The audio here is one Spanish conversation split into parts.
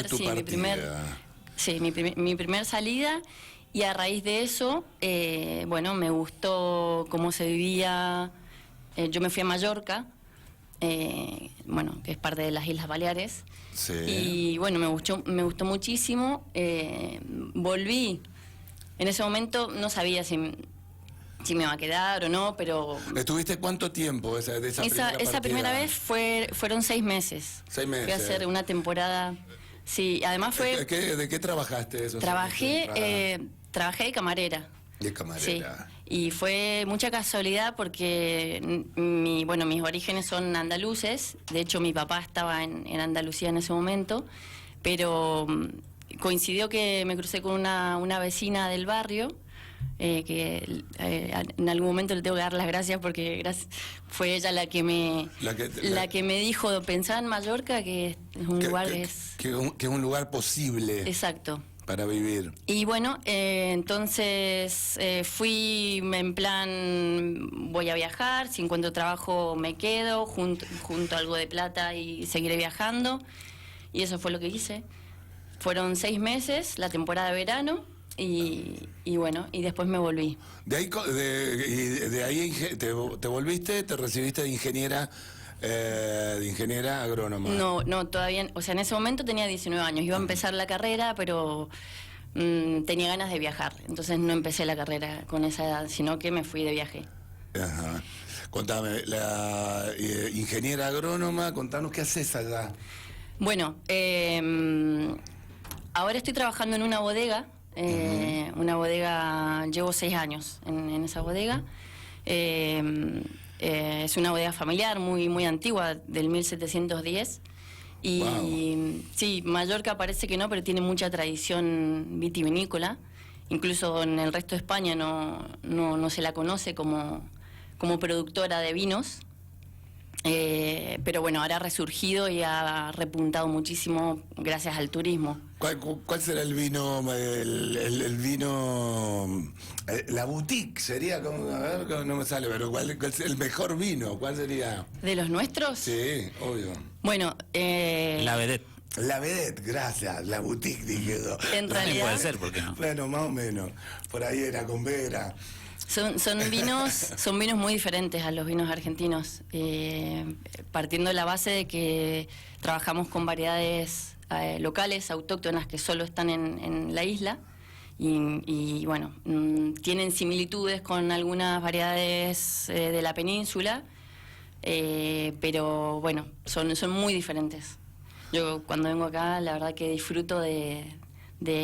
primer, tu sí, partida. mi primer salida, y a raíz de eso, bueno, me gustó cómo se vivía. Yo me fui a Mallorca, bueno, que es parte de las Islas Baleares, Sí. y bueno, me gustó muchísimo. Volví. En ese momento no sabía si me va a quedar o no, pero... ¿Estuviste cuánto tiempo de esa primera vez fueron 6 meses. 6 meses. Fui a hacer una temporada... Sí, además fue... ¿De qué trabajaste eso? Trabajé de camarera. De camarera. Sí. Y fue mucha casualidad porque mis orígenes son andaluces. De hecho, mi papá estaba en Andalucía en ese momento, pero coincidió que me crucé con una vecina del barrio, que en algún momento le tengo que dar las gracias porque fue ella la que me dijo, pensá en Mallorca, que es un lugar que es un lugar posible. Exacto. Para vivir. Y bueno, entonces fui en plan, voy a viajar, si encuentro trabajo me quedo, junto algo de plata y seguiré viajando. Y eso fue lo que hice. Fueron 6 meses, la temporada de verano, y bueno, y después me volví. De ahí te volviste, te recibiste de ingeniera agrónoma. No, todavía, o sea, en ese momento tenía 19 años, iba a empezar la carrera, pero tenía ganas de viajar, entonces no empecé la carrera con esa edad, sino que me fui de viaje. Ajá. Contame, la ingeniera agrónoma, contanos qué haces allá. Bueno, ahora estoy trabajando en una bodega, llevo 6 años en esa bodega. Es una bodega familiar muy antigua, del 1710. Y wow. Sí, Mallorca parece que no, pero tiene mucha tradición vitivinícola. Incluso en el resto de España no se la conoce como productora de vinos. Pero bueno, ahora ha resurgido y ha repuntado muchísimo gracias al turismo. ¿Cuál será el vino, el vino, la boutique sería, como, a ver, no me sale, pero ¿cuál es el mejor vino? ¿Cuál sería? ¿De los nuestros? Sí, obvio. Bueno, La Vedette. La Vedette, gracias, la boutique, dije yo. En realidad... puede ser, ¿por qué no? Bueno, más o menos, por ahí era con Vera. Son vinos muy diferentes a los vinos argentinos, partiendo de la base de que trabajamos con variedades locales, autóctonas, que solo están en la isla, y bueno, tienen similitudes con algunas variedades de la península, pero bueno, son muy diferentes. Yo cuando vengo acá, la verdad que disfruto de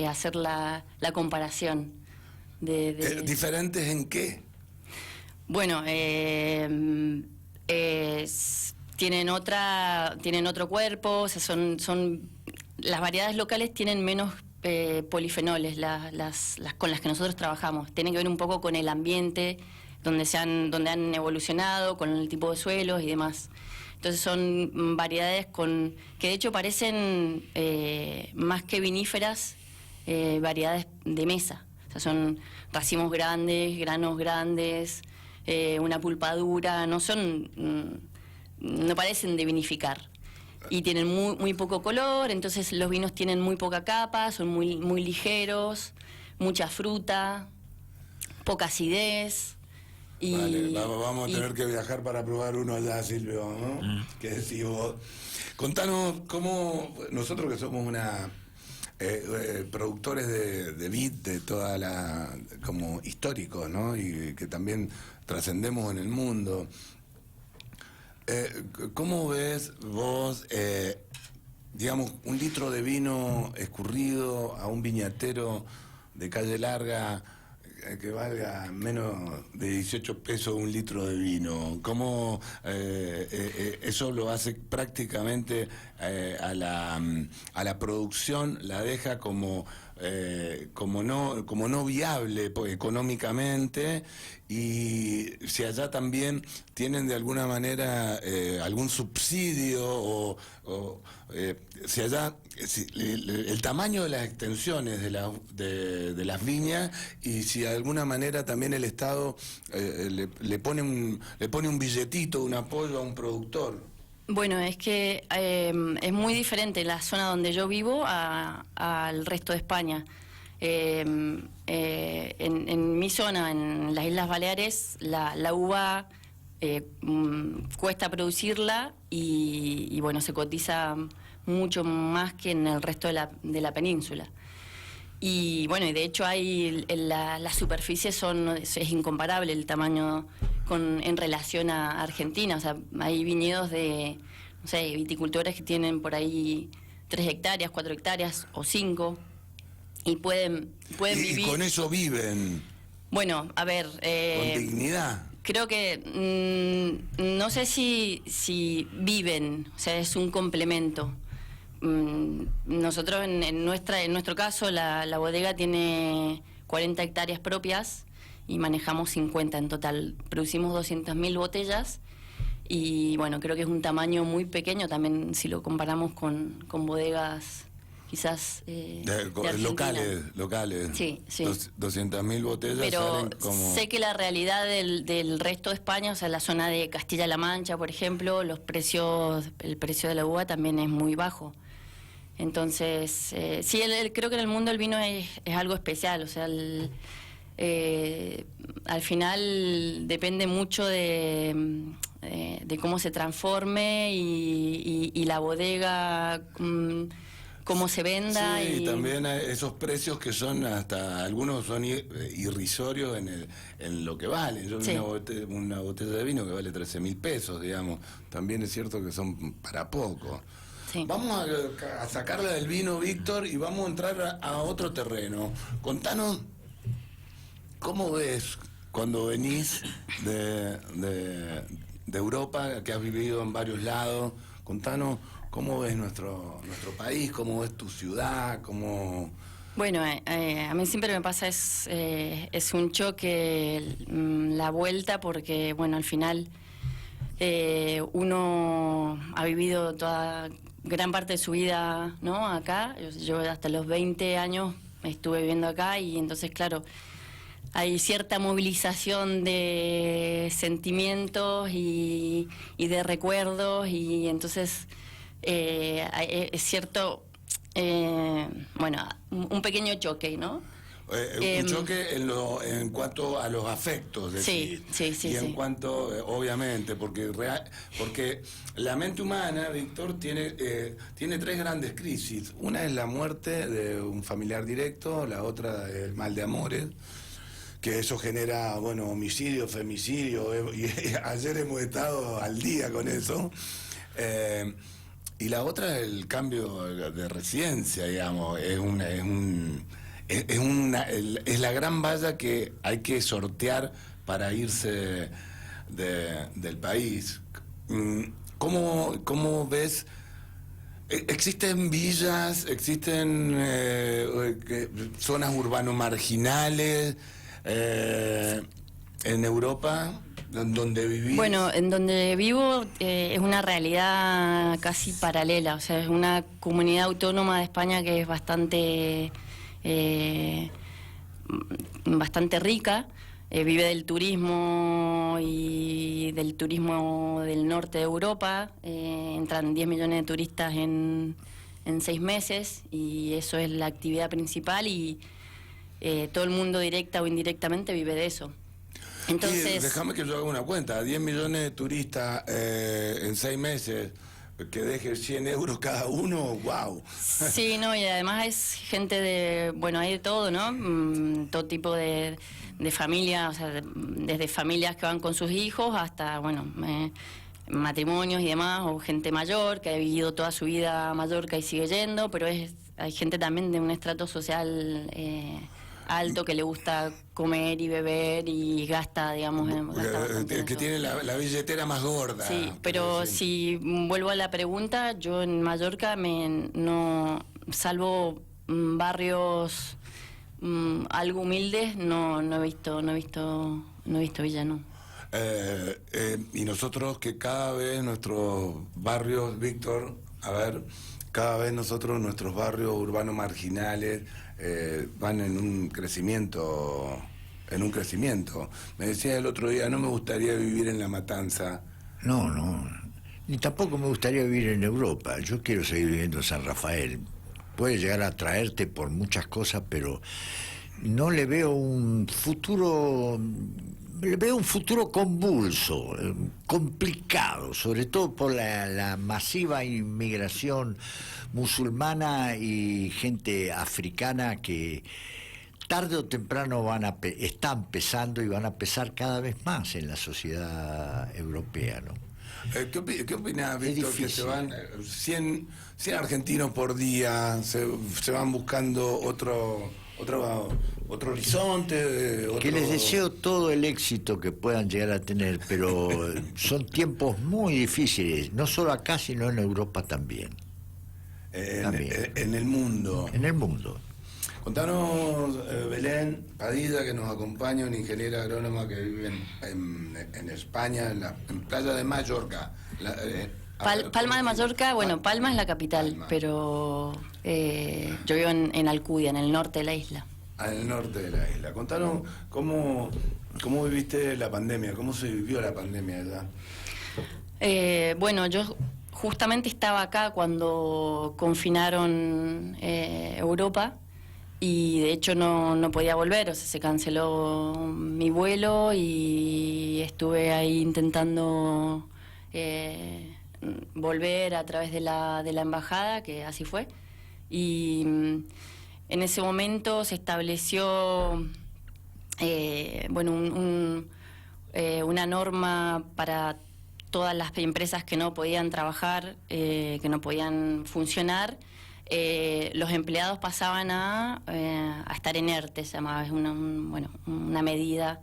hacer la comparación. ¿Diferentes en qué? Bueno, tienen otro cuerpo, o sea, son las variedades locales tienen menos polifenoles, las con las que nosotros trabajamos. Tienen que ver un poco con el ambiente donde han evolucionado, con el tipo de suelos y demás. Entonces son variedades que de hecho parecen más que viníferas, variedades de mesa. O sea, son racimos grandes, granos grandes, una pulpa dura, no parecen de vinificar. Y tienen muy poco color, entonces los vinos tienen muy poca capa, son muy ligeros, mucha fruta, poca acidez. Vale, vamos a tener que viajar para probar uno allá, Silvio, ¿no? ¿Qué decís vos? Contanos cómo nosotros, que somos productores de vid, de toda como históricos, ¿no? Y que también trascendemos en el mundo. ¿Cómo ves vos, digamos, un litro de vino escurrido a un viñatero de Calle Larga que valga menos de 18 pesos un litro de vino? ¿Cómo eso lo hace prácticamente a la producción, la deja como no viable económicamente? Y si allá también tienen de alguna manera algún subsidio o si allá el tamaño de las extensiones de las viñas, y si de alguna manera también el Estado le pone un billetito, un apoyo a un productor. Bueno, es que es muy diferente la zona donde yo vivo al resto de España. En mi zona, en las Islas Baleares, la uva cuesta producirla y bueno, se cotiza mucho más que en el resto de la península. Y bueno, y de hecho las superficies es incomparable el tamaño en relación a Argentina. O sea, hay viñedos de, no sé, viticultores que tienen por ahí 3 hectáreas, 4 hectáreas o 5 y pueden vivir. Y con eso viven. Bueno, a ver. Con dignidad. Creo que no sé si viven, o sea, es un complemento. Nosotros en nuestro caso la bodega tiene 40 hectáreas propias y manejamos 50 en total. Producimos 200.000 botellas y bueno, creo que es un tamaño muy pequeño también si lo comparamos con bodegas quizás de locales. Sí, sí. 200.000 botellas. Pero como... sé que la realidad del resto de España, o sea, la zona de Castilla-La Mancha, por ejemplo, el precio de la uva también es muy bajo. Entonces, sí, creo que en el mundo el vino es algo especial, o sea, al final depende mucho de cómo se transforme y la bodega, cómo se venda. Sí, y también esos precios que son algunos son irrisorios en lo que valen. Yo vi sí. una botella de vino que vale 13.000 pesos, digamos. También es cierto que son para poco. Sí. Vamos a sacarla del vino, Víctor, y vamos a entrar a otro terreno. Contanos, ¿cómo ves cuando venís de Europa, que has vivido en varios lados? Contanos, ¿cómo ves nuestro país? ¿Cómo ves tu ciudad? ¿Cómo...? Bueno, a mí siempre me pasa, es un choque la vuelta, porque, bueno, al final uno ha vivido gran parte de su vida, ¿no?, acá. Yo hasta los 20 años estuve viviendo acá y entonces, claro, hay cierta movilización de sentimientos y de recuerdos y entonces es cierto, bueno, un pequeño choque, ¿no? Un choque en cuanto a los afectos, decís. Sí. Y en cuanto, obviamente, porque la mente humana, Víctor, tiene 3 grandes crisis. Una es la muerte de un familiar directo, la otra es el mal de amores, que eso genera, bueno, homicidio, femicidio, y ayer hemos estado al día con eso. Y la otra es el cambio de residencia, digamos, es la gran valla que hay que sortear para irse del país. ¿Cómo ves? ¿Existen villas, existen zonas urbano marginales en Europa donde vivís? Bueno, en donde vivo es una realidad casi paralela, o sea, es una comunidad autónoma de España que es bastante rica, vive del turismo y del turismo del norte de Europa. Entran 10 millones de turistas en 6 meses y eso es la actividad principal y todo el mundo directa o indirectamente vive de eso. Entonces, déjame que yo haga una cuenta, 10 millones de turistas en 6 meses, que deje 100 euros cada uno, wow. Sí, no, y además es gente bueno, hay de todo, ¿no? Todo tipo de familia, o sea, desde familias que van con sus hijos hasta, bueno, matrimonios y demás, o gente mayor que ha vivido toda su vida a Mallorca y sigue yendo, pero hay gente también de un estrato social alto que le gusta comer y beber y gasta, digamos, que tiene la billetera más gorda. Sí, pero si vuelvo a la pregunta, yo en Mallorca no, salvo barrios algo humildes, no he visto villa, no. Y nosotros que cada vez nuestros barrios, Víctor, cada vez nuestros barrios urbanos marginales van en un crecimiento. Me decía el otro día, no me gustaría vivir en La Matanza. No. Ni tampoco me gustaría vivir en Europa. Yo quiero seguir viviendo en San Rafael. Puede llegar a atraerte por muchas cosas, pero no le veo un futuro. Le veo un futuro convulso, complicado, sobre todo por la masiva inmigración musulmana y gente africana que tarde o temprano están pesando y van a pesar cada vez más en la sociedad europea, ¿no? ¿Qué opinas, Víctor, que se van 100 argentinos por día, se van buscando otro horizonte? Que les deseo todo el éxito que puedan llegar a tener, pero son tiempos muy difíciles, no solo acá, sino en Europa también. En el mundo. En el mundo. Contanos, Belén Padilla, que nos acompaña, una ingeniera agrónoma que vive en España, en Playa de Mallorca. Palma de Mallorca, bueno, Palma es la capital, Palma. pero yo vivo en Alcudia, en el norte de la isla. Al norte de la isla. Contanos cómo viviste la pandemia, cómo se vivió la pandemia allá. Bueno, yo justamente estaba acá cuando confinaron Europa y de hecho no podía volver, o sea, se canceló mi vuelo y estuve ahí intentando volver a través de la embajada, que así fue. Y en ese momento se estableció una norma para todas las empresas que no podían trabajar, que no podían funcionar. Los empleados pasaban a estar en ERTE, se llamaba, es una medida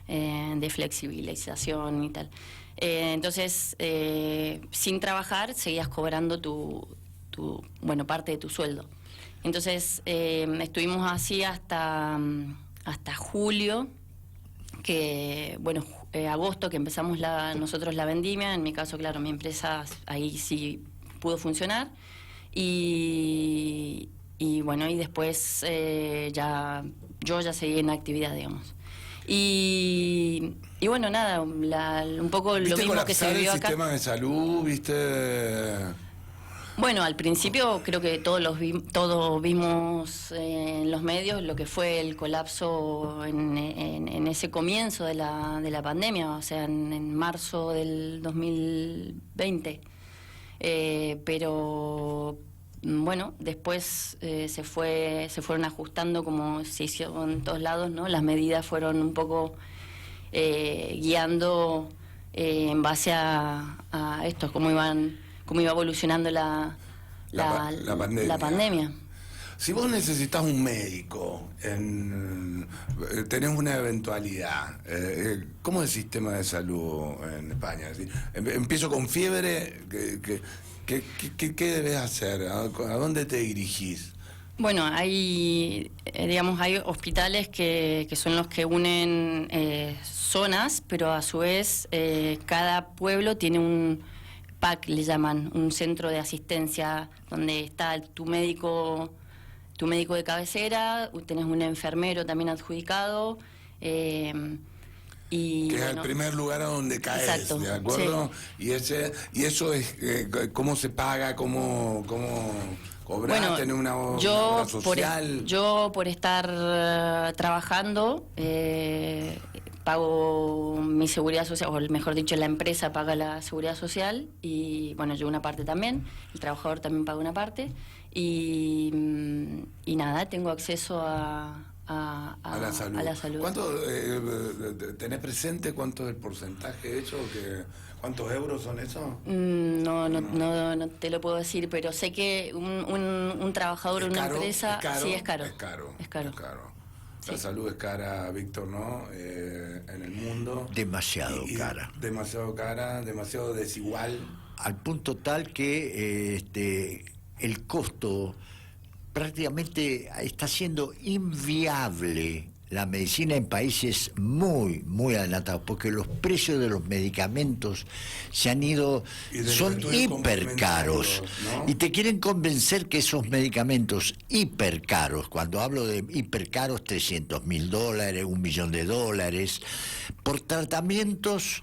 de flexibilización y tal. Entonces, sin trabajar, seguías cobrando parte de tu sueldo. Entonces, estuvimos así hasta julio, que, agosto, que empezamos nosotros la vendimia. En mi caso, claro, mi empresa ahí sí pudo funcionar. Y después yo ya seguí en actividad, digamos. Y bueno, nada, un poco lo mismo que se vivió acá. ¿Viste colapsar el sistema de salud? ¿Viste? Bueno, al principio creo que todos vimos en los medios lo que fue el colapso en ese comienzo de la pandemia, o sea, en marzo del 2020. Pero bueno, después se fueron ajustando, como se hizo en todos lados, ¿no? Las medidas fueron un poco guiando en base a esto, cómo iba evolucionando la pandemia. Si vos necesitas un médico, tenés una eventualidad, ¿cómo es el sistema de salud en España? Empiezo con fiebre, ¿qué debes hacer? ¿A dónde te dirigís? Bueno, hay hospitales que son los que unen zonas, pero a su vez cada pueblo tiene un PAC, le llaman, un centro de asistencia donde está tu médico de cabecera, tenés un enfermero también adjudicado. Que es el primer lugar a donde caes, exacto, ¿de acuerdo? Sí. Y eso es cómo se paga, cómo cobrar, tener una obra social. Yo por estar trabajando pago mi seguridad social, o mejor dicho, la empresa paga la seguridad social y bueno, yo una parte también, el trabajador también paga una parte y nada, tengo acceso a la salud. A la salud. ¿Cuánto tenés presente cuánto es el porcentaje de eso? ¿Cuántos euros son eso? No te lo puedo decir, pero sé que un trabajador en una empresa sí es caro. Es caro. La Sí. salud es cara, Víctor, ¿no? En el mundo. Demasiado cara. Demasiado cara, demasiado desigual. Al punto tal que el costo prácticamente está siendo inviable la medicina en países muy, muy adelantados, porque los precios de los medicamentos se han ido, son hipercaros, ¿no? Y te quieren convencer que esos medicamentos hipercaros, cuando hablo de hipercaros, $300.000, $1 millón, por tratamientos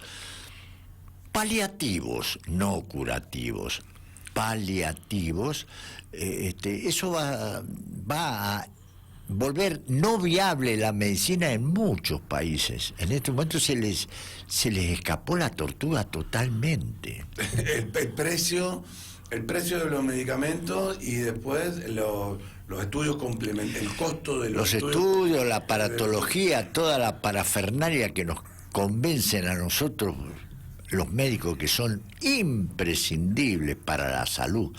paliativos, no curativos, paliativos, eso va a volver no viable la medicina en muchos países. En este momento se les escapó la tortuga totalmente. El precio de los medicamentos y después los estudios complementarios, el costo de los estudios, la aparatología, toda la parafernalia que nos convencen a nosotros, los médicos, que son imprescindibles para la salud,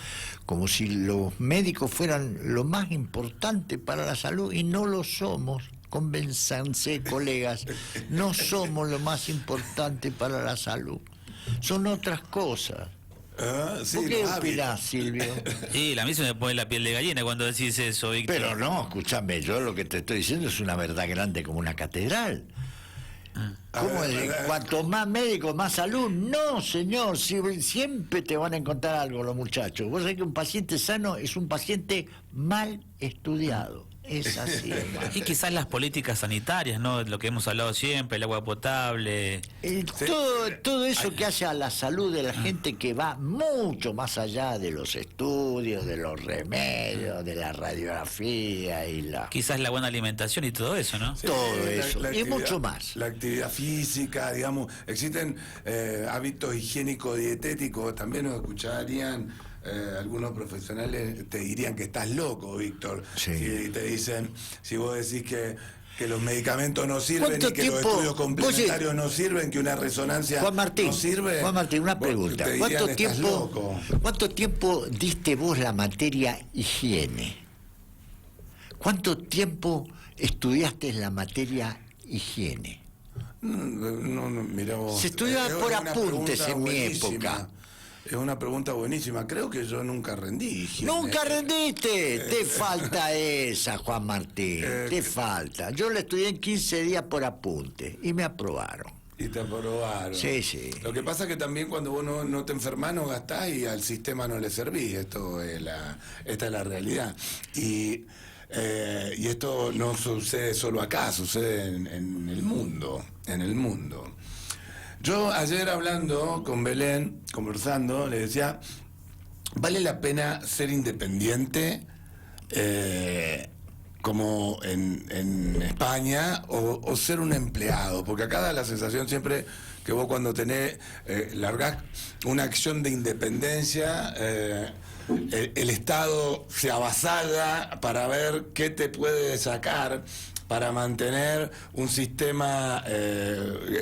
como si los médicos fueran lo más importante para la salud, y no lo somos. Convénzanse, colegas, no somos lo más importante para la salud, son otras cosas. Sí, ¿Por qué opinás, Silvio? Sí, a mí se me pone la piel de gallina cuando decís eso, Víctor. Pero no, escúchame, yo lo que te estoy diciendo es una verdad grande como una catedral. ¿Cómo es? Cuanto más médicos, más salud. No, señor, siempre te van a encontrar algo los muchachos. Vos sabés que un paciente sano es un paciente mal estudiado. Es así, hermano. Y quizás las políticas sanitarias, ¿no? Lo que hemos hablado siempre, el agua potable. Todo eso que hace a la salud de la gente, que va mucho más allá de los estudios, de los remedios, de la radiografía y la... Quizás la buena alimentación y todo eso, ¿no? Sí, todo eso, y mucho más. La actividad física, digamos, existen hábitos higiénicos dietéticos, también nos escucharían. Algunos profesionales te dirían que estás loco, Víctor. Sí. Si te dicen, si vos decís que los medicamentos no sirven y que tiempo, los estudios complementarios no sirven, que una resonancia Juan Martín, no sirve. Juan Martín, una pregunta. Te dirían, estás loco. ¿Cuánto tiempo diste vos la materia higiene? ¿Cuánto tiempo estudiaste la materia higiene? No, mirá vos. Se estudiaba por una apuntes pregunta en mi buenísima. época. Es una pregunta buenísima. Creo que yo nunca rendí higiene. ¡Nunca rendiste! Te falta esa, Juan Martín. Te falta. Yo la estudié en 15 días por apunte y me aprobaron. Y te aprobaron. Sí, sí. Lo que pasa es que también cuando vos no te enfermás, no gastás y al sistema no le servís. Esta es la realidad. Y esto no sucede solo acá, sucede en el mundo. En el mundo. Yo ayer hablando con Belén, conversando, le decía, ¿vale la pena ser independiente como en España o ser un empleado? Porque acá da la sensación siempre que vos cuando largás una acción de independencia, el Estado se avasalla para ver qué te puede sacar, para mantener un sistema,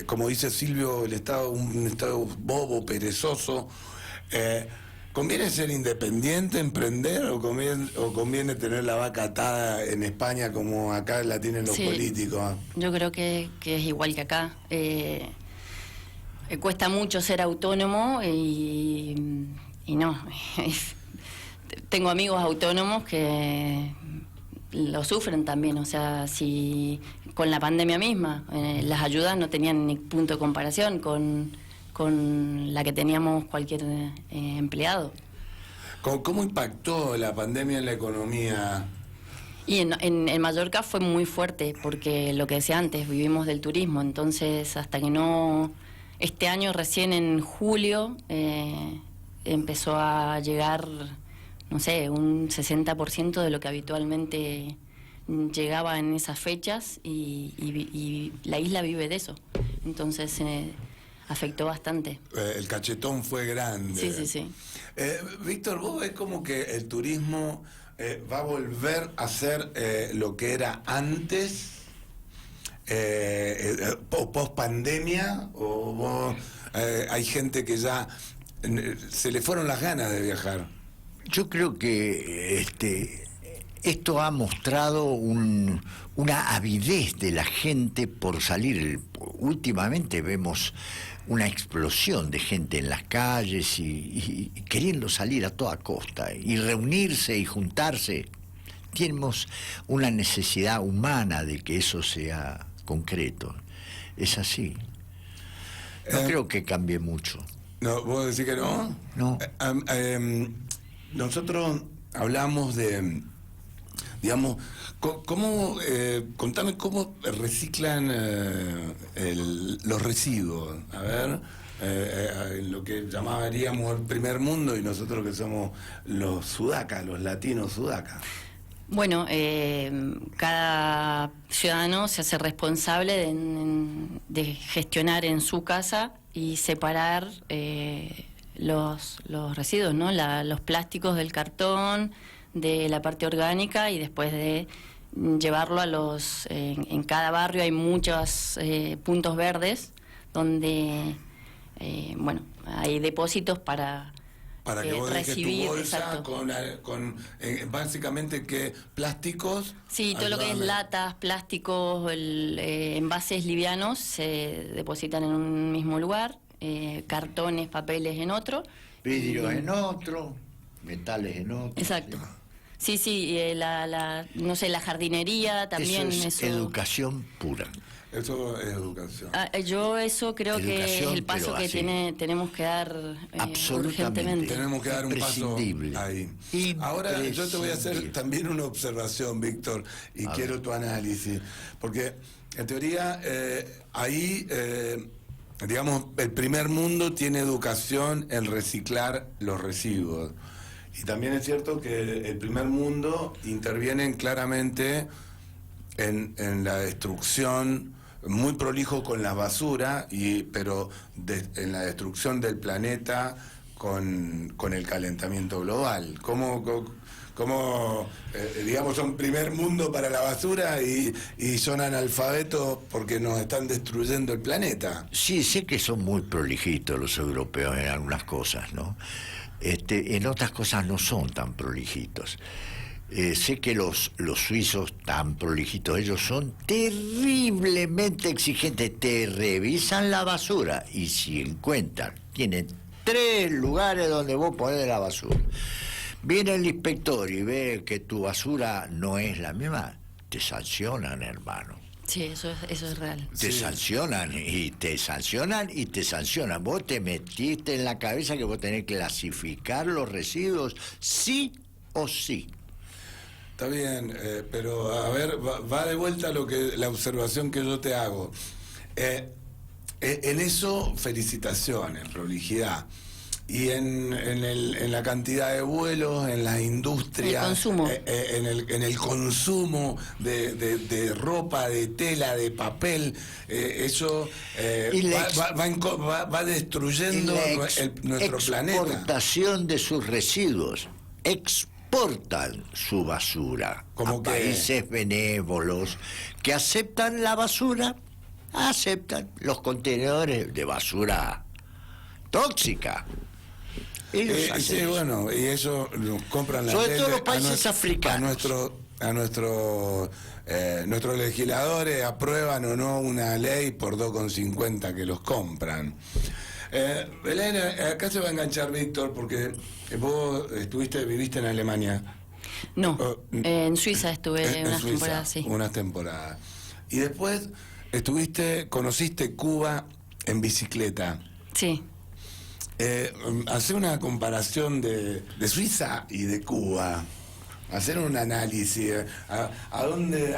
como dice Silvio, un Estado bobo, perezoso. ¿Conviene ser independiente, emprender, o conviene tener la vaca atada en España como acá la tienen los políticos? Yo creo que es igual que acá. Cuesta mucho ser autónomo y no. Tengo amigos autónomos que lo sufren también, o sea, si con la pandemia misma, las ayudas no tenían ni punto de comparación con la que teníamos cualquier empleado. ¿Cómo impactó la pandemia en la economía? Y en Mallorca fue muy fuerte, porque lo que decía antes, vivimos del turismo, entonces hasta que no... Este año recién en julio empezó a llegar, no sé, un 60% de lo que habitualmente llegaba en esas fechas y la isla vive de eso. Entonces afectó bastante. El cachetón fue grande. Sí. Víctor, ¿vos ves como que el turismo va a volver a ser lo que era antes? ¿Post pandemia? ¿O hay gente que ya se le fueron las ganas de viajar? Yo creo que esto ha mostrado una avidez de la gente por salir. Últimamente vemos una explosión de gente en las calles y queriendo salir a toda costa y reunirse y juntarse. Tenemos una necesidad humana de que eso sea concreto. Es así. No creo que cambie mucho. No, ¿vos decís que no? No. Nosotros hablamos de, digamos, contame cómo reciclan los residuos. A ver, lo que llamaríamos el primer mundo y nosotros que somos los sudacas, los latinos sudacas? Bueno, cada ciudadano se hace responsable de gestionar en su casa y separar los residuos, ¿no? Los plásticos del cartón, de la parte orgánica, y después de llevarlo a en cada barrio hay muchos puntos verdes donde bueno, hay depósitos para que vos dejes recibir, tu bolsa exacto. con básicamente que plásticos. Sí, todo lo que es ayúdame. latas, plásticos, envases livianos se depositan en un mismo lugar, cartones, papeles en otro. Vidrios en otro, metales en otro. Exacto. Sí, sí, no sé, la jardinería también. Eso es educación pura. Eso es educación. Yo eso creo que es Educación, el paso pero que así. tenemos que dar Absolutamente. urgentemente. Tenemos que dar un paso Imprescindible. ahí. Ahora yo te voy a hacer Imprescindible. también una observación, Víctor, y A quiero ver. tu análisis. Porque en teoría ahí, digamos, el primer mundo tiene educación en reciclar los residuos. Y también es cierto que el primer mundo intervienen claramente en la destrucción, muy prolijo con la basura, pero en la destrucción del planeta con el calentamiento global. ¿Cómo digamos, son primer mundo para la basura y son analfabetos porque nos están destruyendo el planeta? Sí, sé que son muy prolijitos los europeos en algunas cosas, ¿no? En otras cosas no son tan prolijitos. Sé que los suizos tan prolijitos, ellos son terriblemente exigentes, te revisan la basura y si encuentran, tienen 3 lugares donde vos ponés la basura. Viene el inspector y ve que tu basura no es la misma, te sancionan, hermano. Sí, eso es real. Te sancionan y te sancionan y te sancionan. Vos te metiste en la cabeza que vos tenés que clasificar los residuos sí o sí. Está bien, pero a ver, va de vuelta la observación que yo te hago. En eso, felicitaciones, prolijidad. Y en la cantidad de vuelos, en las industrias, El consumo. en el consumo de ropa, de tela, de papel, eso Y la va destruyendo nuestro planeta. Exportación de sus residuos. Exportan su basura ¿Cómo a que? países benévolos que aceptan la basura, aceptan los contenedores de basura tóxica. Ellos hacen Sí, eso. bueno, y eso nos compran la Sobre tele todo los países a africanos. nuestros legisladores aprueban o no una ley por 2,50 que los compran. Belén, acá se va a enganchar Víctor porque vos viviste en Alemania. No, en Suiza estuve En unas Suiza, temporadas, sí. unas temporadas. Y después conociste Cuba en bicicleta. Sí. Hacer una comparación de Suiza y de Cuba, hacer un análisis, ¿a dónde,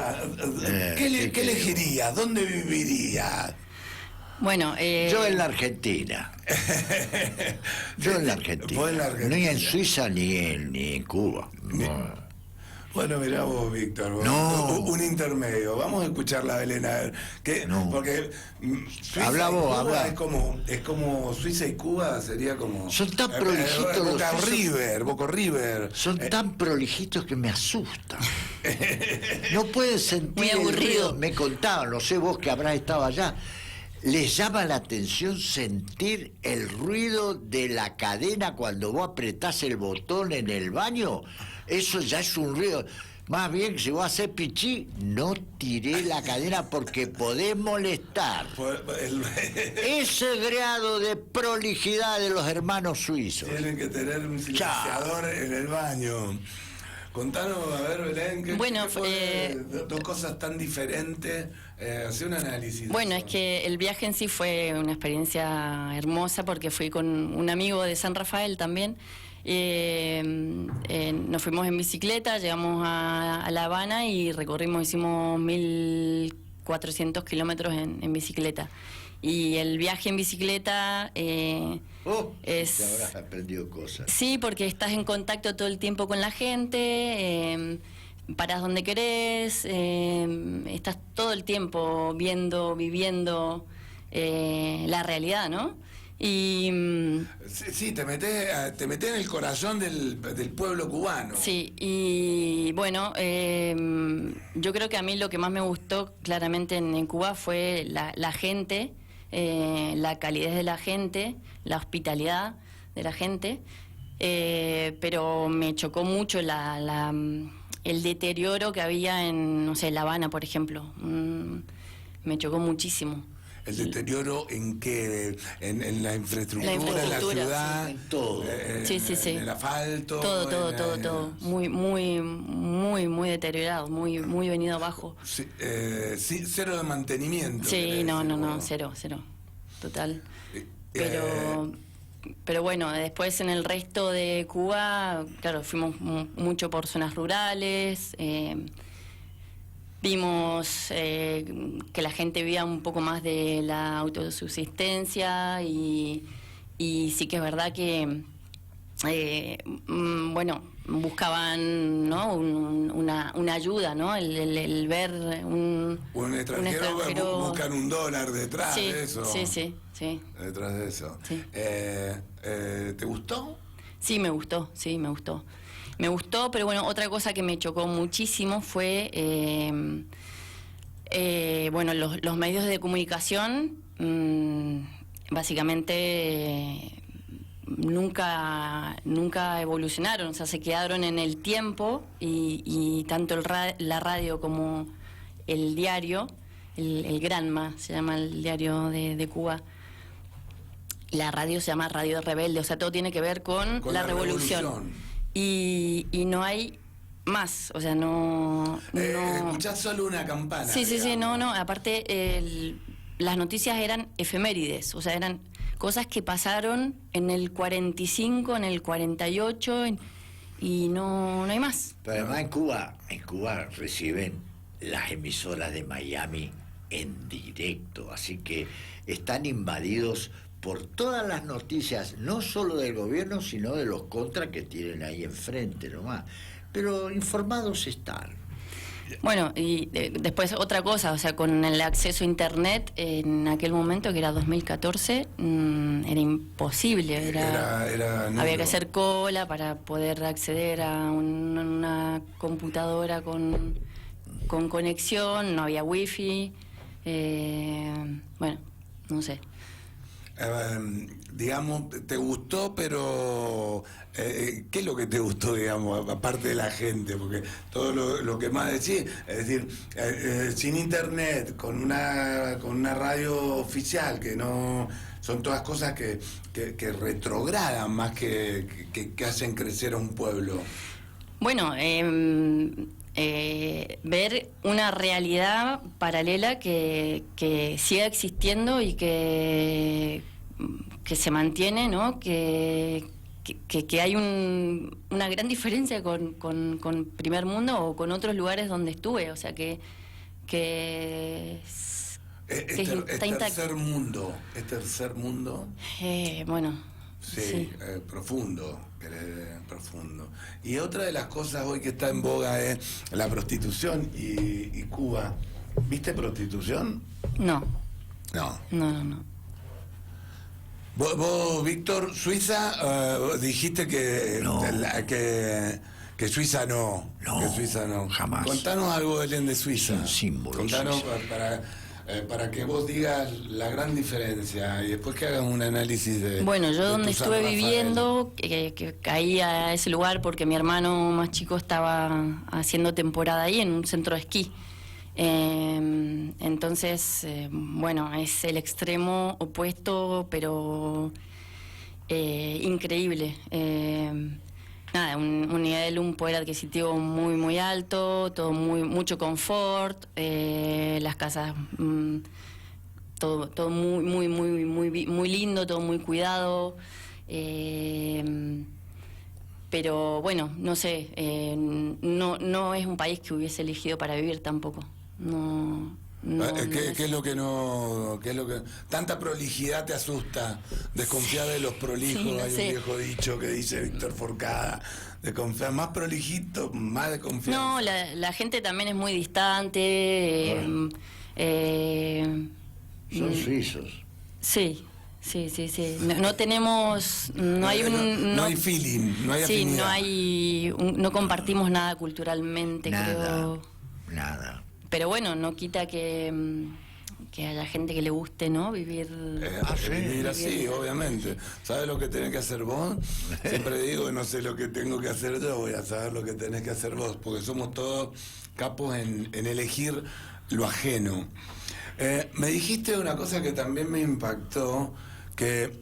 qué elegiría? ¿Dónde viviría? Bueno, Yo en la Argentina. Yo en la Argentina. Vos en la Argentina. Ni en Suiza ni en Cuba. No. Bueno, mirá vos, Víctor, No. un intermedio. Vamos a escuchar la Belén, a ver. No. Porque Suiza Habla y vos, Cuba habla. Es como Suiza y Cuba, sería como... Son tan prolijitos los Boca suizos. River, Boca River. Son tan prolijitos que me asustan. No pueden sentir Muy el aburrido. ruido. Me contaban, no sé vos que habrás estado allá. Les llama la atención sentir el ruido de la cadena cuando vos apretás el botón en el baño. Eso ya es un ruido. Más bien, si vos haces pichí, no tiré la cadena porque podés molestar. Ese grado de prolijidad de los hermanos suizos. Tienen que tener un silenciador en el baño. Contanos, a ver, Belén, Bueno, dos cosas tan diferentes, hacer un análisis. Bueno, es que el viaje en sí fue una experiencia hermosa porque fui con un amigo de San Rafael también. Nos fuimos en bicicleta, llegamos a La Habana y hicimos 1.400 kilómetros en bicicleta. Y el viaje en bicicleta es... Te habrás aprendido cosas. Sí, porque estás en contacto todo el tiempo con la gente, parás donde querés, estás todo el tiempo viendo, viviendo la realidad, ¿no? Y Sí, te metés en el corazón del pueblo cubano. sí, y bueno, yo creo que a mí lo que más me gustó claramente en Cuba fue la gente, la calidez de la gente, la hospitalidad de la gente, pero me chocó mucho el deterioro que había en, no sé, La Habana, por ejemplo. Me chocó muchísimo. ¿El deterioro en qué? ¿En la infraestructura, La infraestructura, en la ciudad? sí. En todo. Sí. En el asfalto. Todo. Muy deteriorado, muy venido abajo. Sí, cero de mantenimiento. Sí, querés no, decir, vos. cero. Total. Eh, Pero bueno, después en el resto de Cuba, claro, fuimos mucho por zonas rurales, vimos que la gente vivía un poco más de la autosubsistencia y sí que es verdad que, bueno, buscaban, ¿no? una ayuda, ¿no? El ver un extranjero buscan un dólar detrás sí, de eso. Sí. Detrás de eso. Sí. ¿Te gustó? Sí, me gustó. Me gustó, pero bueno, otra cosa que me chocó muchísimo fue, bueno, los medios de comunicación, básicamente nunca evolucionaron, o sea, se quedaron en el tiempo y tanto la radio como el diario, el Granma, se llama el diario de Cuba. La radio se llama Radio Rebelde, o sea, todo tiene que ver con la revolución. Y no hay más, o sea, no... Escuchás solo una campana. Sí, no, aparte las noticias eran efemérides, o sea, eran cosas que pasaron en el 45, en el 48, y no hay más. Pero además en Cuba reciben las emisoras de Miami en directo, así que están invadidos por todas las noticias, no solo del gobierno, sino de los contras que tienen ahí enfrente nomás. Pero informados están. Bueno, y después otra cosa, o sea, con el acceso a Internet en aquel momento, que era 2014, era imposible. Era nulo. Había que hacer cola para poder acceder a una computadora con conexión, no había wifi. Bueno, no sé. Digamos, te gustó, pero ¿qué es lo que te gustó, digamos, aparte de la gente? Porque todo lo que más decís, es decir, sin internet, con una radio oficial, que no son todas cosas que retrogradan más que hacen crecer a un pueblo. Bueno, ver una realidad paralela que siga existiendo y que se mantiene, ¿no? Que hay una gran diferencia con Primer Mundo o con otros lugares donde estuve, o sea que está intacto. Tercer mundo. Bueno. Sí. Profundo. Y otra de las cosas hoy que está en boga es la prostitución y Cuba. ¿Viste prostitución? No. No. Vos, Víctor, Suiza, dijiste que, No. que Suiza no. No, Que Suiza no. jamás. Contanos algo, Belén, de Suiza. Es un símbolo, Contanos Suiza. para que vos digas la gran diferencia y después que hagas un análisis de... Bueno, yo de donde tu San estuve Rafael. viviendo, que caí a ese lugar porque mi hermano más chico estaba haciendo temporada ahí en un centro de esquí. Entonces, bueno, es el extremo opuesto, pero increíble. Nada, un nivel, un poder adquisitivo muy alto, todo mucho confort, las casas, todo muy lindo, todo muy cuidado. Pero bueno, no sé, no es un país que hubiese elegido para vivir tampoco. No ¿Qué es lo que no, qué es lo que tanta prolijidad te asusta? Desconfiar de los prolijos. Sí, no Hay sé. un viejo dicho que dice Víctor Forcada, desconfiar más prolijito, más de confianza. No, la gente también es muy distante. Son suizos. Sí. No tenemos, no hay un, no hay feeling, no hay sí, afinidad. no hay, no compartimos nada culturalmente, creo. Nada. Pero bueno, no quita que haya gente que le guste, ¿no? Vivir. Vivir así, obviamente. ¿Sabes lo que tenés que hacer vos? Siempre digo que no sé lo que tengo que hacer yo, voy a saber lo que tenés que hacer vos, porque somos todos capos en elegir lo ajeno. Me dijiste una cosa que también me impactó, que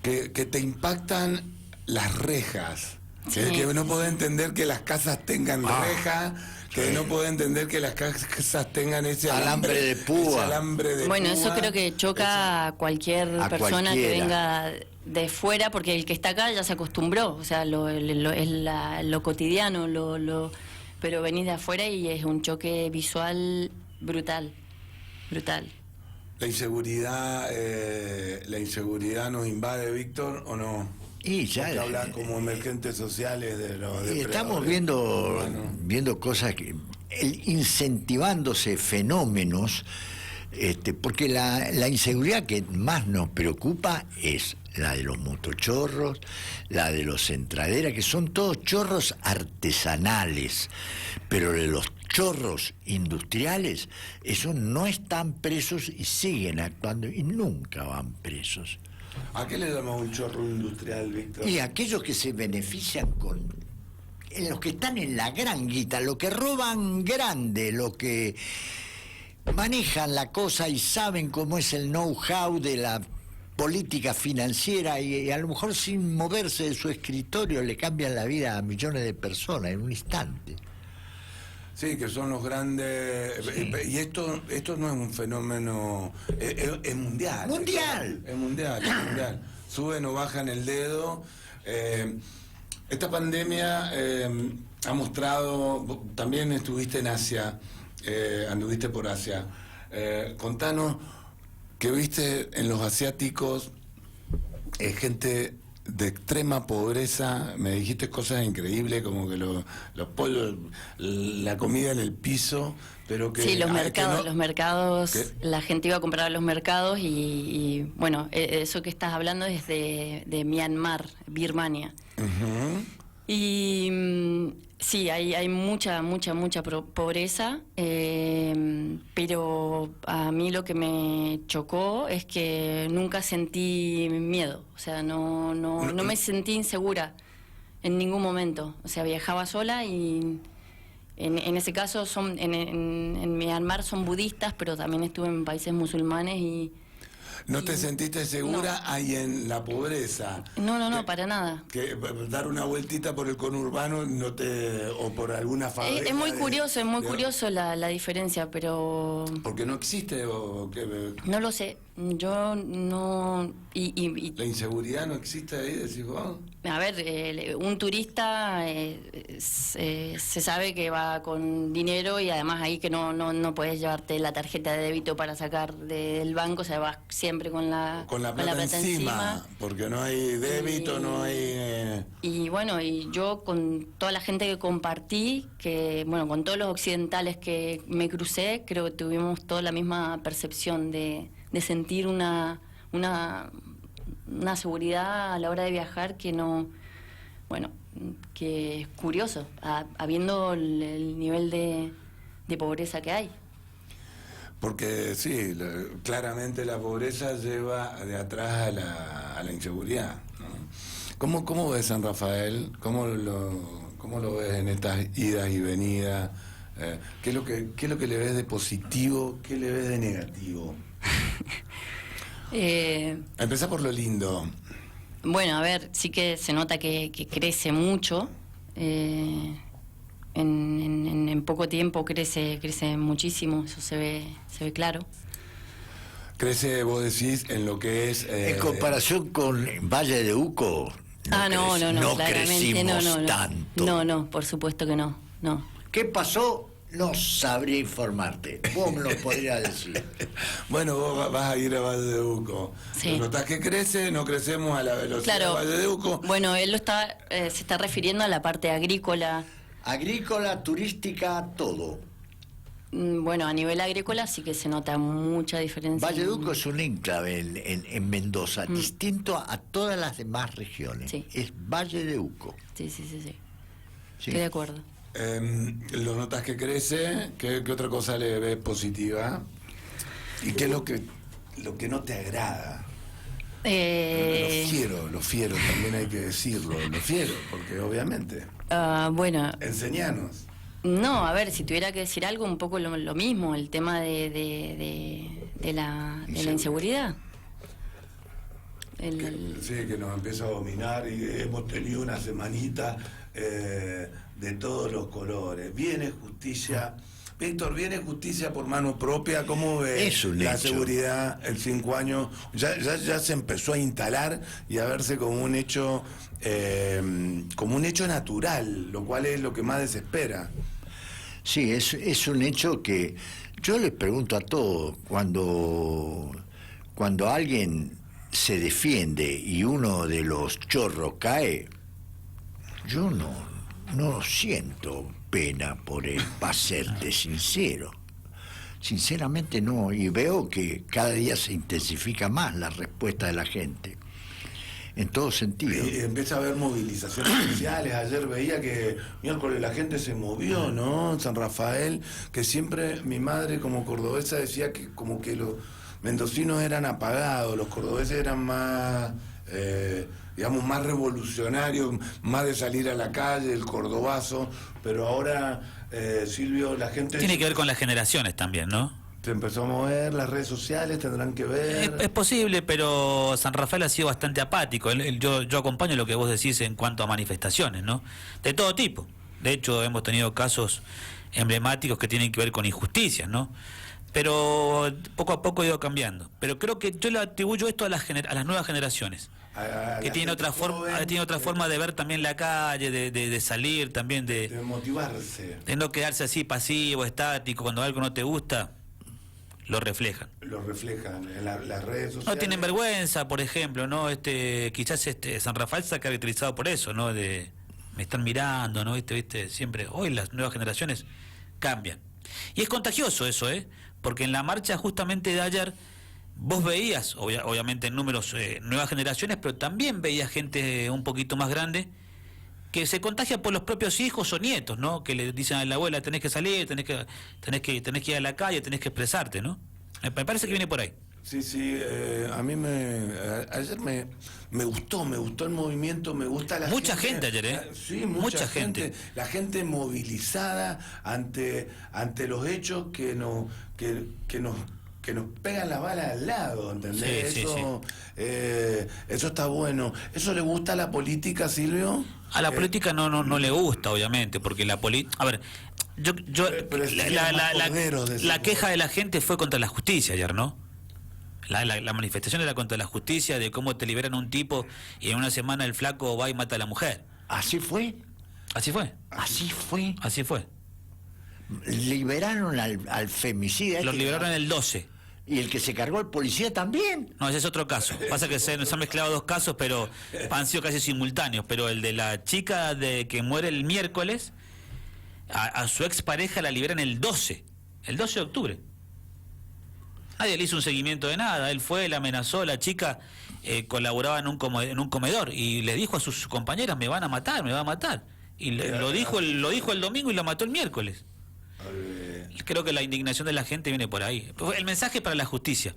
te impactan las rejas. Sí. Que no podés entender que las casas tengan rejas, que no podés entender que las casas tengan ese alambre de púa. ese alambre de Bueno, púa. eso creo que choca a cualquier persona que cualquiera. venga de fuera, porque el que está acá ya se acostumbró, o sea, es lo cotidiano, pero venís de afuera y es un choque visual brutal. La inseguridad nos invade, Víctor, ¿o no? Y ya Porque hablas como emergentes sociales de los y depredadores estamos urbanos. viendo cosas incentivándose fenómenos, porque la inseguridad que más nos preocupa es la de los motochorros, la de los entraderas, que son todos chorros artesanales, pero de los chorros industriales, esos no están presos y siguen actuando y nunca van presos. ¿A qué le llamamos un chorro industrial, Víctor? Y aquellos que se benefician los que están en la gran guita, los que roban grande, los que manejan la cosa y saben cómo es el know-how de la política financiera y a lo mejor sin moverse de su escritorio le cambian la vida a millones de personas en un instante. Sí, que son los grandes... Sí. Y esto no es un fenómeno... Es mundial. ¡Mundial! Es mundial. Suben o bajan el dedo. Esta pandemia ha mostrado... También estuviste en Asia, anduviste por Asia. Contanos que viste en los asiáticos gente de extrema pobreza. Me dijiste cosas increíbles como que los pollos, la comida en el piso, pero que... Sí, los mercados, ¿Qué? la gente iba a comprar a los mercados y bueno, eso que estás hablando es de Myanmar, Birmania. Ujú. Y sí, hay mucha pobreza, pero a mí lo que me chocó es que nunca sentí miedo, o sea, no me sentí insegura en ningún momento, o sea, viajaba sola y en ese caso en Myanmar son budistas, pero también estuve en países musulmanes y... ¿No te sentiste segura ahí en la pobreza? No, para nada. Que dar una vueltita por el conurbano o por alguna fábrica. Es muy curioso la diferencia, pero... Porque no existe o que No lo sé, yo no... la inseguridad no existe ahí, decís vos. A ver, un turista se sabe que va con dinero y además ahí que no puedes llevarte la tarjeta de débito para sacar del banco, o sea, vas siempre con la plata encima, porque no hay débito, no hay... Y bueno, y yo con toda la gente que compartí, con todos los occidentales que me crucé, creo que tuvimos toda la misma percepción de sentir una seguridad a la hora de viajar que que es curioso, habiendo el nivel de pobreza que hay. Porque sí, claramente la pobreza lleva de atrás a la inseguridad, ¿no? ¿Cómo ves San Rafael? ¿Cómo lo ves en estas idas y venidas? ¿Qué es lo que le ves de positivo? ¿Qué le ves de negativo? Empezá por lo lindo. Bueno, a ver, sí que se nota que crece mucho. En poco tiempo crece muchísimo, eso se ve claro. Crece, vos decís, en lo que es... En comparación con Valle de Uco, no, no claramente crecimos tanto. No, por supuesto que no. ¿Qué pasó No sabría informarte. Vos me lo podrías decir. Bueno, vos vas a ir a Valle de Uco. Sí. ¿Notas que crece? ¿No crecemos a la velocidad Claro. de Valle de Uco? Bueno, él se está refiriendo a la parte agrícola. Agrícola, turística, todo. Bueno, a nivel agrícola sí que se nota mucha diferencia. Valle de Uco es un enclave en Mendoza, distinto a todas las demás regiones. Sí. Es Valle de Uco. Sí. ¿Sí? Estoy de acuerdo. ¿Lo notas que crece? ¿Qué otra cosa le ves positiva? ¿Y qué es lo que no te agrada? Lo fiero, también hay que decirlo, lo fiero, porque obviamente. Bueno, Enseñanos. no, a ver, si tuviera que decir algo, un poco lo mismo, el tema de la inseguridad. Sí, que nos empieza a dominar y hemos tenido una semanita de todos los colores. Viene justicia. Víctor, ¿viene justicia por mano propia? ¿Cómo ve Es un la hecho. seguridad en 5 años? Ya se empezó a instalar y a verse como un hecho natural, lo cual es lo que más desespera. Sí, es un hecho que yo les pregunto a todos, cuando alguien se defiende y uno de los chorros cae, yo no siento pena por él, para serte sincero. Sinceramente no, y veo que cada día se intensifica más la respuesta de la gente, en todo sentido. Y empieza a haber movilizaciones sociales. Ayer veía que miércoles la gente se movió, ¿no? En San Rafael, que siempre mi madre como cordobesa decía que como que los mendocinos eran apagados, los cordobeses eran más, digamos, más revolucionarios, más de salir a la calle, el cordobazo, pero ahora, Silvio, la gente... Tiene que ver con las generaciones también, ¿no? Se empezó a mover, las redes sociales tendrán que ver... Es posible, pero San Rafael ha sido bastante apático. Yo acompaño lo que vos decís en cuanto a manifestaciones, ¿no? De todo tipo. De hecho, hemos tenido casos emblemáticos que tienen que ver con injusticias, ¿no? Pero poco a poco ha ido cambiando. Pero creo que yo le atribuyo esto a las nuevas generaciones, que tienen otra forma de ver también la calle, de salir también, de motivarse. de no quedarse así pasivo, estático. Cuando algo no te gusta, lo reflejan. Lo reflejan en las redes sociales. No tienen vergüenza, por ejemplo, ¿no? Quizás San Rafael se ha caracterizado por eso, ¿no? De me están mirando, ¿no? ¿Viste? Siempre, hoy las nuevas generaciones cambian. Y es contagioso eso, porque en la marcha justamente de ayer vos veías, obviamente en números, nuevas generaciones, pero también veías gente un poquito más grande que se contagia por los propios hijos o nietos, ¿no? Que le dicen a la abuela, tenés que salir, tenés que ir a la calle, tenés que expresarte, ¿no? Me parece que viene por ahí. Sí, a mí ayer me gustó el movimiento, me gusta la Mucha gente ayer, Sí, mucha gente. La gente movilizada ante los hechos que nos pegan la bala al lado, ¿entendés? Sí, Eso está bueno. ¿Eso le gusta a la política, Silvio? A la política no le gusta, obviamente, porque la política... A ver, la queja de la gente fue contra la justicia ayer, ¿no? La manifestación era contra la justicia, de cómo te liberan a un tipo y en una semana el flaco va y mata a la mujer. ¿Así fue? Así fue. ¿Así fue? Así fue. Liberaron al femicida. Los liberaron en el 12. ¿Y el que se cargó el policía también? No, ese es otro caso. Pasa que se han mezclado dos casos, pero han sido casi simultáneos. Pero el de la chica que muere el miércoles, a su expareja la liberan el 12 de octubre. Nadie le hizo un seguimiento de nada. Él fue, la amenazó, la chica colaboraba en un comedor y le dijo a sus compañeras, me van a matar, me va a matar. Y lo dijo el domingo y la mató el miércoles. Creo que la indignación de la gente viene por ahí. El mensaje para la justicia.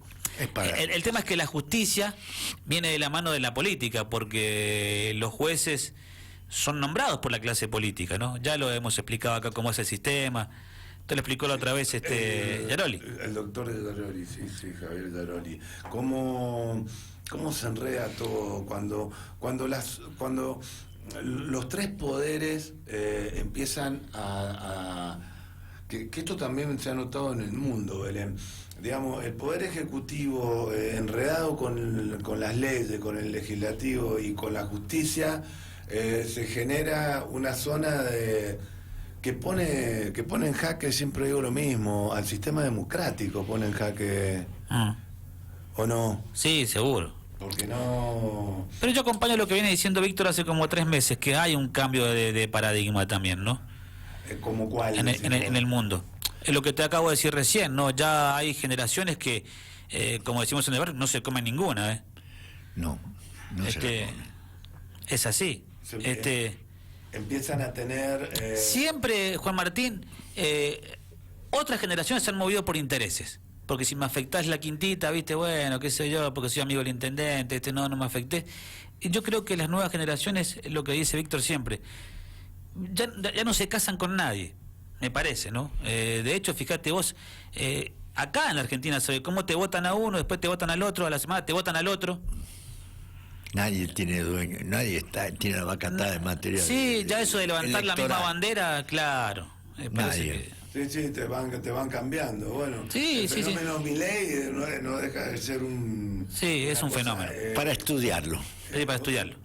El tema es que la justicia viene de la mano de la política, porque los jueces son nombrados por la clase política, ¿no? Ya lo hemos explicado acá cómo es el sistema. Te lo explicó la otra vez Yaroli. El doctor Yaroli, sí, Javier Yaroli. ¿Cómo se enreda todo cuando los tres poderes empiezan que esto también se ha notado en el mundo, Belén? Digamos, el poder ejecutivo enredado con las leyes, con el legislativo y con la justicia, se genera una zona que pone en jaque, siempre digo lo mismo, al sistema democrático pone en jaque, ¿o no? Sí, seguro. Porque no... Pero yo acompaño lo que viene diciendo Víctor hace como 3 meses, que hay un cambio de paradigma también, ¿no? ¿Como cuál? En el mundo. Es lo que te acabo de decir recién, ¿no? Ya hay generaciones que, como decimos en el barrio, no se comen ninguna, ¿eh? No se la comen. Es así. Empiezan a tener... Siempre, Juan Martín, otras generaciones se han movido por intereses. Porque si me afectás la quintita, viste, bueno, qué sé yo, porque soy amigo del intendente, no me afecté. Y yo creo que las nuevas generaciones, lo que dice Víctor siempre, ya no se casan con nadie, me parece, ¿no? De hecho, fíjate vos, acá en la Argentina, ¿sabes cómo te votan a uno, después te votan al otro, a la semana te votan al otro? Nadie tiene dueño, tiene la vaca atada de material. Sí, ya eso de levantar la misma bandera, claro. Nadie. Sí, te van cambiando. Bueno, sí, el fenómeno Milei no deja de ser un... Sí, es un fenómeno. Para estudiarlo. Para estudiarlo.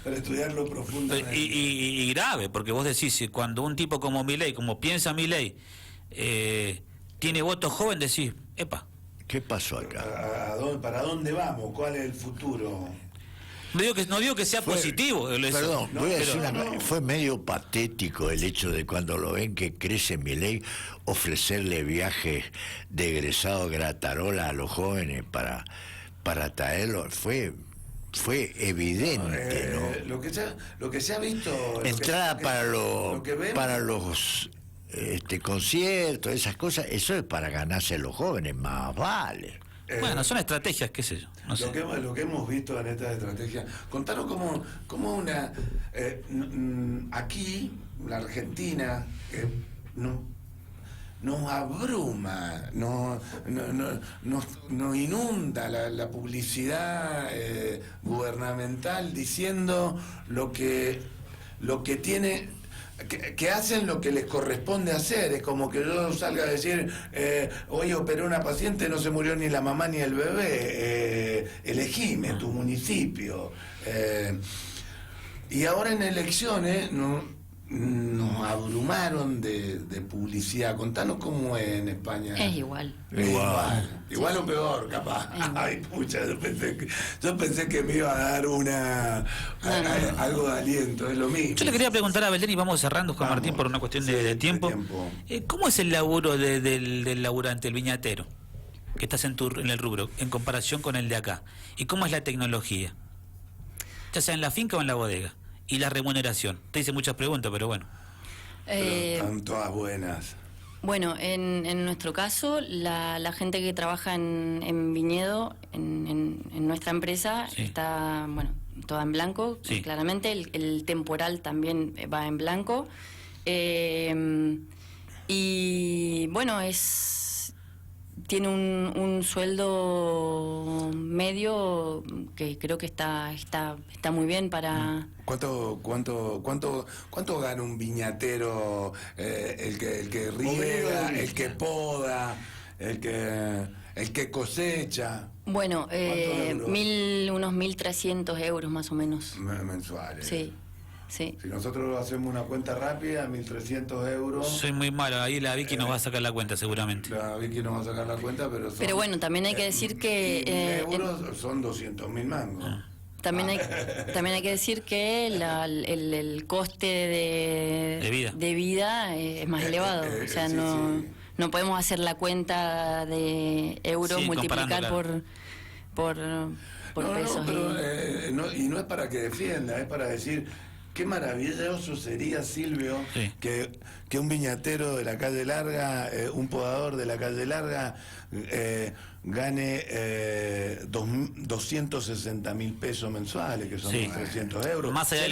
Para estudiarlo profundamente. Y grave, porque vos decís, cuando un tipo como Milei, como piensa Milei, tiene voto joven, decís, epa. ¿Qué pasó acá? ¿Para dónde vamos? ¿Cuál es el futuro? No digo que sea positivo. Perdón, voy a decir fue medio patético el hecho de cuando lo ven que crece Milei, ofrecerle viajes de egresado gratarola a los jóvenes para traerlo. Fue evidente, ¿no? Lo que se ha visto... Entrada para los conciertos, esas cosas, eso es para ganarse a los jóvenes, más vale. Bueno, son estrategias, qué sé yo. No sé. Lo que hemos visto en estas estrategias, contanos cómo una... aquí, la Argentina, nos abruma, nos inunda la publicidad gubernamental diciendo lo que tiene... Que hacen lo que les corresponde hacer. Es como que yo salga a decir, hoy operé una paciente, no se murió ni la mamá ni el bebé, elegime tu municipio. Y ahora en elecciones nos abrumaron de publicidad. Contanos cómo es en España. Es igual. Igual o peor, capaz. Ay, pucha, yo pensé que me iba a dar algo de aliento, es lo mismo. Yo le quería preguntar a Belén, y vamos cerrando, Juan Martín, por una cuestión de tiempo. ¿Cómo es el laburo del laburante, el viñatero, que estás en el rubro, en comparación con el de acá? ¿Y cómo es la tecnología? Ya sea en la finca o en la bodega. Y la remuneración. Te hice muchas preguntas, pero bueno. Están todas buenas. Bueno, en nuestro caso, la gente que trabaja en viñedo, en nuestra empresa, Sí. está, bueno, toda en blanco, Sí. claramente. El temporal también va en blanco. Y bueno, tiene un sueldo medio que creo que está muy bien para... ¿Cuánto gana un viñatero, el que riega, el que poda, el que cosecha? Bueno, ¿Cuántos euros? unos 1.300 euros más o menos. Mensuales. Sí. Si nosotros hacemos una cuenta rápida, 1.300 euros. Soy muy malo, ahí la Vicky nos va a sacar la cuenta seguramente. La Vicky nos va a sacar la cuenta, pero bueno, también hay que decir que... euros son 200.000 mangos. También hay que decir que el coste de vida es más elevado. O sea, sí, no podemos hacer la cuenta de euros, Sí, multiplicar comparando, por pesos. Y no es para que defienda, es para decir qué maravilloso sería, Silvio, Sí. que un viñatero de la calle Larga, un podador de la calle Larga, gane 260.000 pesos mensuales, que son Sí. 300 euros. Más allá,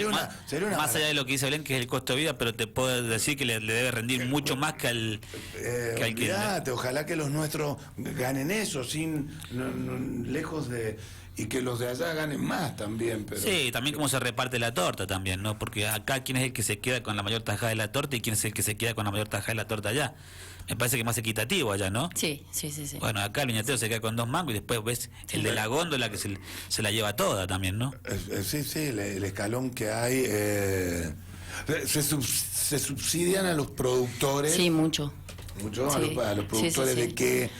Sería de lo que dice Belén, que es el costo de vida, pero te puedo decir que le debe rendir mucho más que al que... Olvídate, ojalá que los nuestros ganen eso, lejos de... Y que los de allá ganen más también. Pero... Sí, también cómo se reparte la torta también, ¿no? Porque acá quién es el que se queda con la mayor tajada de la torta y quién es el que se queda con la mayor tajada de la torta allá. Me parece que es más equitativo allá, ¿no? Sí. Bueno, acá el viñatero se queda con 2 mangos y después ves el de la góndola que se la lleva toda también, ¿no? Sí, el escalón que hay... Se subsidian a los productores. Sí, mucho. Mucho Sí. a los productores Sí. de qué.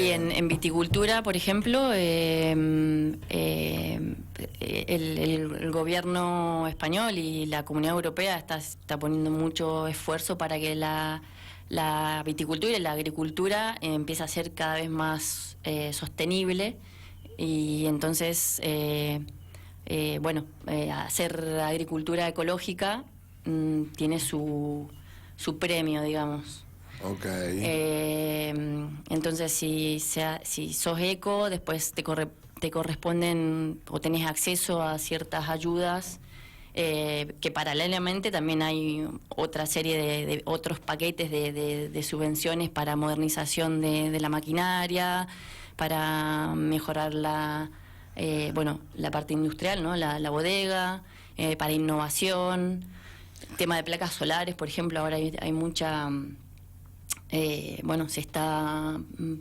Y en viticultura, por ejemplo, el gobierno español y la Comunidad Europea está poniendo mucho esfuerzo para que la viticultura y la agricultura empiece a ser cada vez más sostenible, y entonces, hacer agricultura ecológica tiene su premio, digamos. Okay. Entonces, si sos eco, después te corresponden o tenés acceso a ciertas ayudas, que paralelamente también hay otra serie de otros paquetes de subvenciones para modernización de la maquinaria, para mejorar la parte industrial, ¿no? La bodega, para innovación, tema de placas solares, por ejemplo. Ahora hay mucha... se está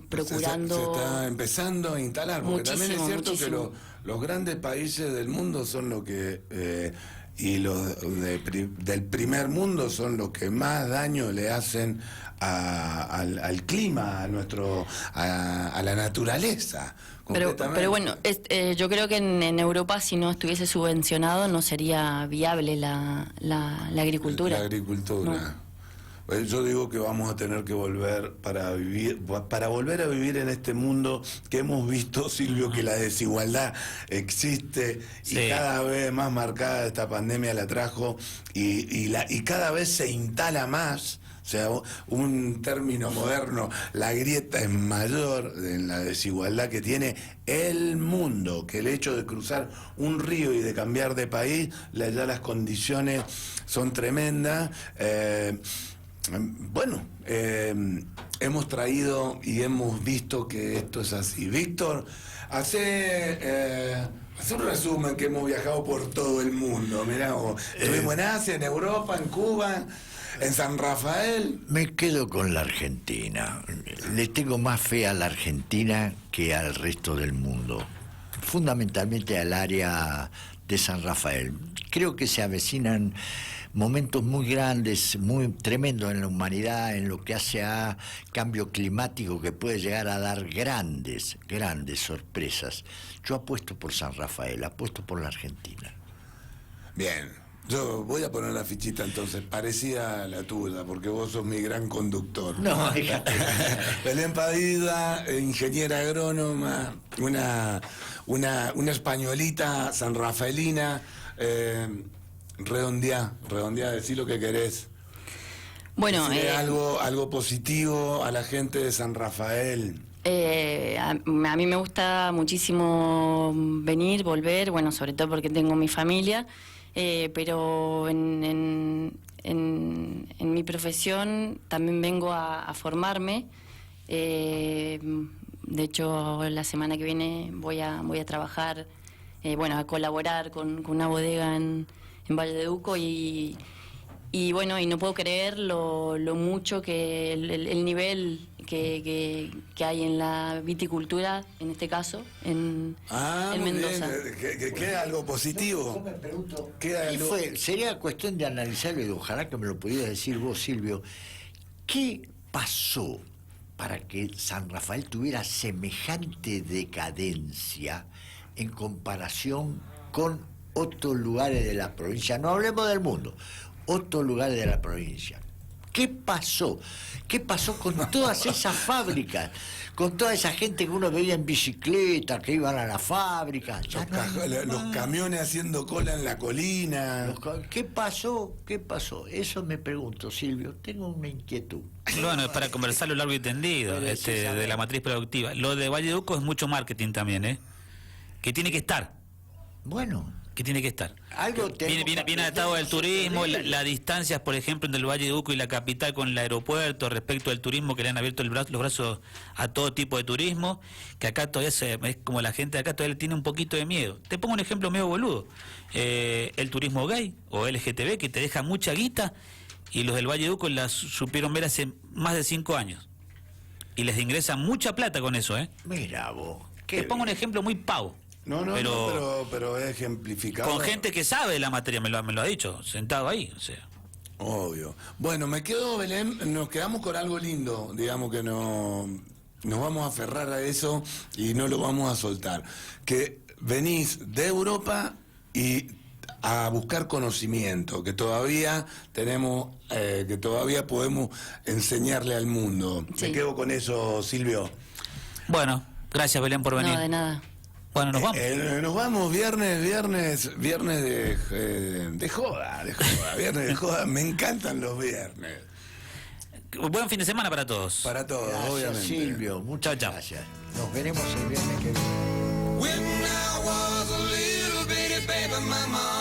procurando... Se está empezando a instalar, porque también es cierto muchísimo. que los grandes países del mundo son los que... y los del primer mundo son los que más daño le hacen al clima, a la naturaleza. Pero bueno, yo creo que en Europa, si no estuviese subvencionado, no sería viable la agricultura. La agricultura. No. Yo digo que vamos a tener que volver para volver a vivir en este mundo que hemos visto, Silvio, que la desigualdad existe, Sí. y cada vez más marcada esta pandemia la trajo, y cada vez se instala más. O sea, un término moderno, la grieta es mayor en la desigualdad que tiene el mundo, que el hecho de cruzar un río y de cambiar de país, ya las condiciones son tremendas. Hemos traído y hemos visto que esto es así. Víctor, hace un resumen, que hemos viajado por todo el mundo. Mirá, estuvimos en Asia, en Europa, en Cuba, en San Rafael. Me quedo con la Argentina. Le tengo más fe a la Argentina que al resto del mundo. Fundamentalmente al área de San Rafael. Creo que se avecinan momentos muy grandes, muy tremendos en la humanidad, en lo que hace a cambio climático, que puede llegar a dar grandes sorpresas. Yo apuesto por San Rafael, apuesto por la Argentina. Bien, yo voy a poner la fichita entonces, parecida a la tuya, porque vos sos mi gran conductor. No, fíjate. Belén Padilla, ingeniera agrónoma, una españolita sanrafaelina. Redondeá, decí lo que querés. Bueno, Decirle algo positivo a la gente de San Rafael. a mí me gusta muchísimo volver, bueno, sobre todo porque tengo mi familia, pero en mi profesión también vengo a formarme. De hecho, la semana que viene voy a trabajar, a colaborar con una bodega en Valle de Uco, y no puedo creer lo mucho que el nivel que hay en la viticultura, en este caso, en Mendoza. Que queda algo positivo. Yo me pregunto, Queda ¿qué algo- fue? Sería cuestión de analizarlo, y ojalá que me lo pudieras decir vos, Silvio. ¿Qué pasó para que San Rafael tuviera semejante decadencia en comparación con otros lugares de la provincia? No hablemos del mundo, otros lugares de la provincia. ¿Qué pasó? ¿Qué pasó con todas esas fábricas? Con toda esa gente que uno veía en bicicleta, que iban a la fábrica. Ya no hay Los más. camiones haciendo cola en la colina. ¿Qué pasó? ¿Qué pasó? Eso me pregunto, Silvio. Tengo una inquietud. Bueno, es para conversarlo largo y tendido, de la matriz productiva. Lo de Valle de Uco es mucho marketing también, que tiene que estar. Bueno, Que tiene que estar. algo Viene atado del turismo, las distancias, por ejemplo, entre el Valle de Uco y la capital con el aeropuerto, respecto al turismo, que le han abierto los brazos a todo tipo de turismo, que acá todavía es como la gente de acá todavía le tiene un poquito de miedo. Te pongo un ejemplo medio boludo. El turismo gay o LGTB, que te deja mucha guita, y los del Valle de Uco la supieron ver hace más de 5 años. Y les ingresa mucha plata con eso, Mira vos. Te pongo un ejemplo muy pavo. Pero es ejemplificado. Con gente que sabe de la materia, me lo ha dicho, sentado ahí. O sea, Obvio. Bueno, me quedo, Belén, nos quedamos con algo lindo, digamos que no, nos vamos a aferrar a eso y no lo vamos a soltar. Que venís de Europa y a buscar conocimiento, que todavía tenemos, que todavía podemos enseñarle al mundo. Sí. Me quedo con eso, Silvio. Bueno, gracias Belén por venir. No, de nada. Bueno, nos vamos. Nos vamos viernes de joda, viernes de joda. Me encantan los viernes. Buen fin de semana para todos. Para todos, Gracias, obviamente. Silvio. Muchas Chao, chao. gracias. Nos veremos el viernes que viene. When I was a little bitty baby, my mama